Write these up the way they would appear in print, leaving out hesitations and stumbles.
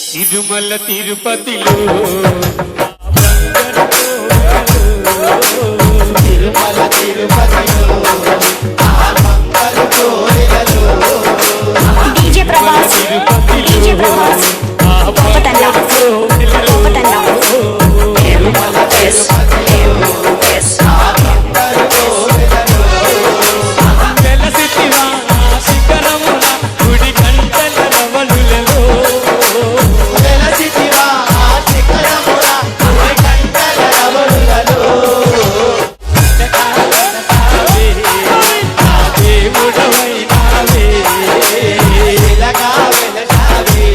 తిరుమల తిరుపతిలో తిరుమల తిరుపతిలో DJ Prabhas DJ Prabhas పోపటన్నా పోపటన్నా Tirumala తిరుపతిలో వెలసితివా శిఖరమున గుడి గంటల రవళులలో వెలసితివా శిఖరమున గుడి గంటల రవళులలో దేవుడవై నావే ఇలాగా వెలసావే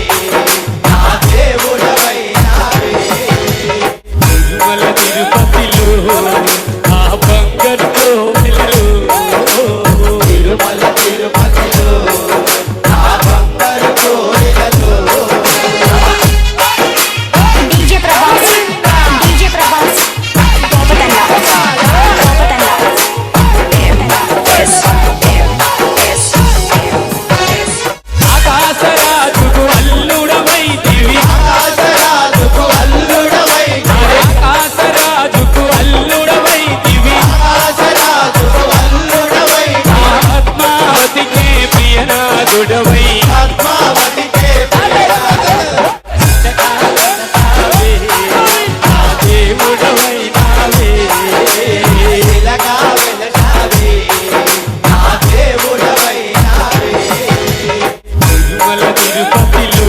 నా దేవుడవై నావే తిరుమల తిరుపతిలో ఆ బంగారు కోవెలలో తిరుమల తిరుపతిలో నా బంగారు కోవెలలో డీజే ప్రభాస్ పోపటన్నా పోపటన్నా ఆకాశరాజుకు అల్లుడవై దివి ఆకాశరాజుకు అల్లుడవై ఆకాశరాజుకు అల్లుడవై దివి ఆకాశరాజుకు అల్లుడవై ఆత్మావతికే ప్రియనాథుడవై పద్మావతికే దేవుడవై నావే ఇలాగా వెలసావే నా దేవుడవై నావే తిరుమల తిరుపతిలో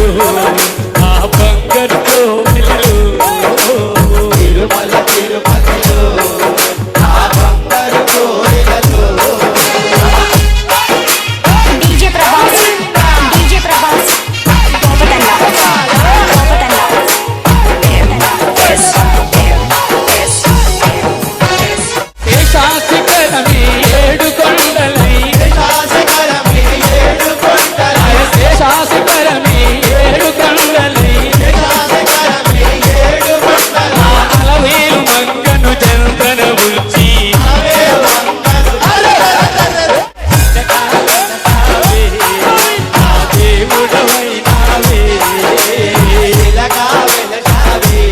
ఆ బంగారు కోవెలలో తిరుమల తిరుపతిలో నా బంగారు కోవెలలో డీజే ప్రభాస్ పోపటన్నా పోపటన్నా శేషాశిఖరమే ఏడు కొండలై శేషాశిఖరమే ఏడు కొండల శేషాశిఖరమే ఏడు కొండలై శేషాశిఖరమే ఏడు కొండల అలవేలు మంగను చందన ఉల్చి అవే వందలు దేవుడవై నావే ఇలాగా వెలసావే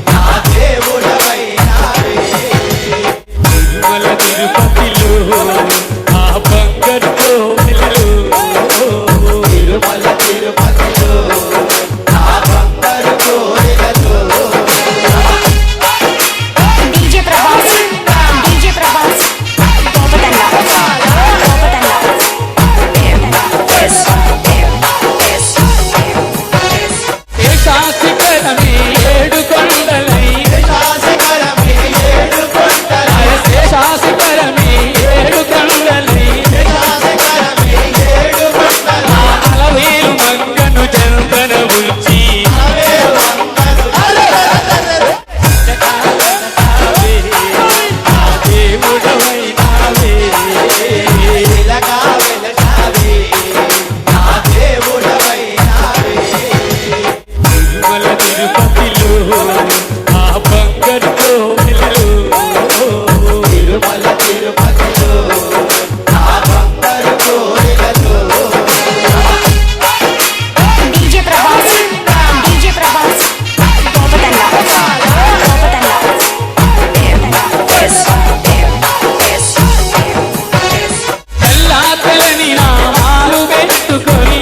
నా దేవుడవై నావే తిరుమల తిరుపతిలో ఆ బంగారు కోవెలలో తిరుమల తిరుపతిలో నా బంగారు కోవెలలో డీజే ప్రభాస్ పోపటన్నా పోపటన్నా శేషాశిఖరమే ఏడు కొండలై శేషాశిఖరమే ఏడు కొండల శేషాశిఖరమే ఏడు కొండలై శేషాశిఖరమే ఏడు కొండల అలవేలు మంగను చందన ఉల్చి అవే వందలు దేవుడవై నావే ఇలాగా వెలసావే నా దేవుడవై నావే తిరుమల తిరుపతిలో ఆ బంగారు కోవెలలో తిరుమల తిరుపతిలో నా బంగారు కోవెలలో డీజే ప్రభాస్ పోపటన్నా పోపటన్నా తెల్లా తెలని నామాలు పెట్టుకొని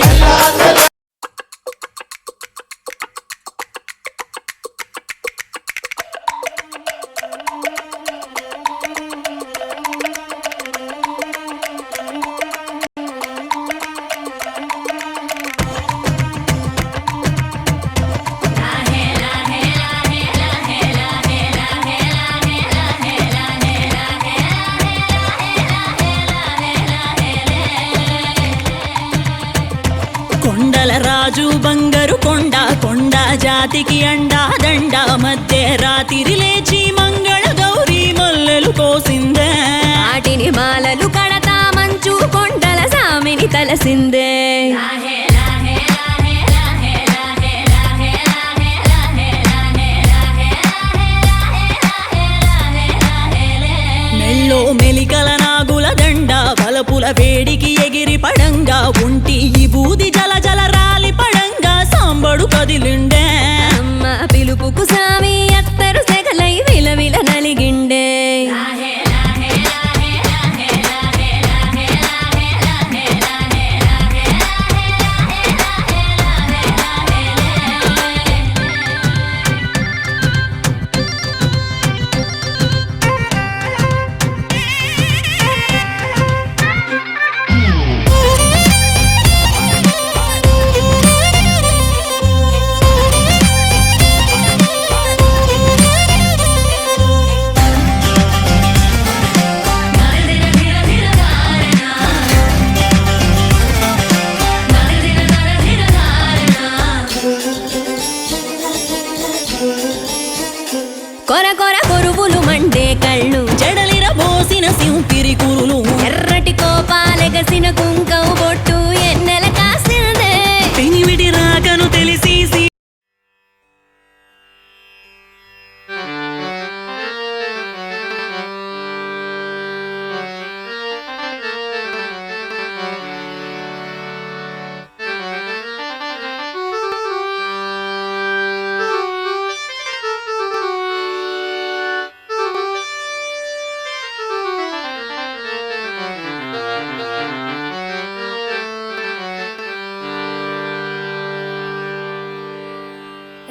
కొండల రాజు బంగారు కొండ కొండ జాతికి అండా దండ మధ్య రాత్రి లేచి మంగళ గౌరీ మల్లెలు కోసిందే వాటిని మాలలు కడతా మంచు కొండల సామిని తలసిందే మెల్లో మెలికల నాగుల దండ బలపుల వేడికి ఎగిరి పడంగా ఉంటి ఈ బూది జల జల రాలి పడంగా సాంబడు కదిలి కొర కొర కొరువులు మండే కళ్ళు జడలిర బోసిన సింపిరి కురులు ఎర్రటి కోపాలెగసిన కుంకం బొట్టు ఎన్నెల కాసిందే పెనివిడి రాకను తెలిసి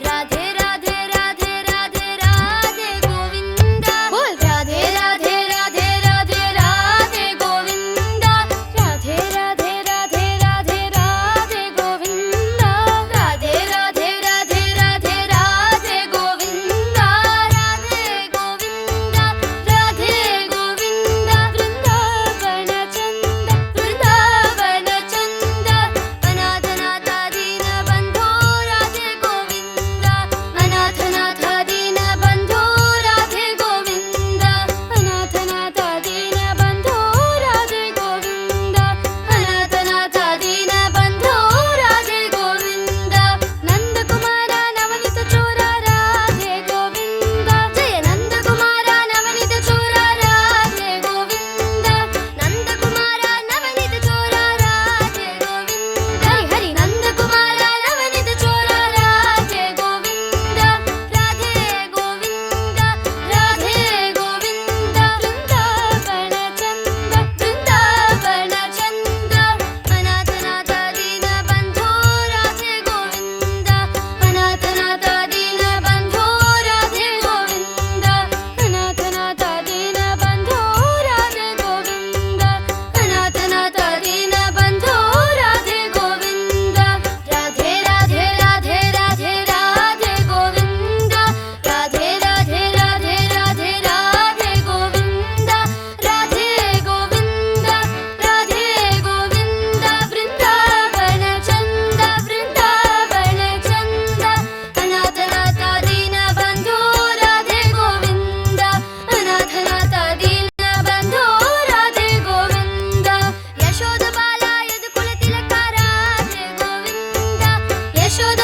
राधे राधे राधे राधे राधे गोविंदा बोल राधे राधे राधे राधे राधे गोविंदा राधे राधे राधे राधे राधे गोविंदा राधे राधे राधे राधे राधे गोविंदा राधे गोविंदा राधे गोविंदा वृंदावन चंद अनाथनाथ दीन बंधो राधे गोविंदा अनाथनाथ दीन बंधो राधे गोविंदा अनाथनाथ दीन बंधो राधे गोविंदा अनाथनाथ दीन बंधो राधे गोविंदा नंद कुमार नवनीत चोरा राधे गोविंदा जय नंद कुमार नवनीत चोरा राधे गोविंदा नंद कुमार नवनीत चोरा राधे गोविंदा हरि हरि नंद कुमार नवनीत चोरा राधे गोविंदा राधे गोविंदा राधे गोविंदा वृंदावन चंद अनाथनाथ दीन बंधो राधे गोविंदा अनाथनाथ दीन बंधो राधे गोविंदा अनाथनाथ दीन बंधो राधे गोविंदा अनाथनाथ दीन बंधो राधे गोविंदा राधे राधे राधे राधे राधे गोविंदा राधे राधे राधे राधे राधे गोविंदा राधे गोविंदा राधे गोविंदा वृंदावन चंद अनाथनाथ दीन बंधो राधे गोविंदा अनाथनाथ दीन बंधो राधे गोविंदा यशोद बाला यदु कुल तिलक राधे गोविंदा यशोद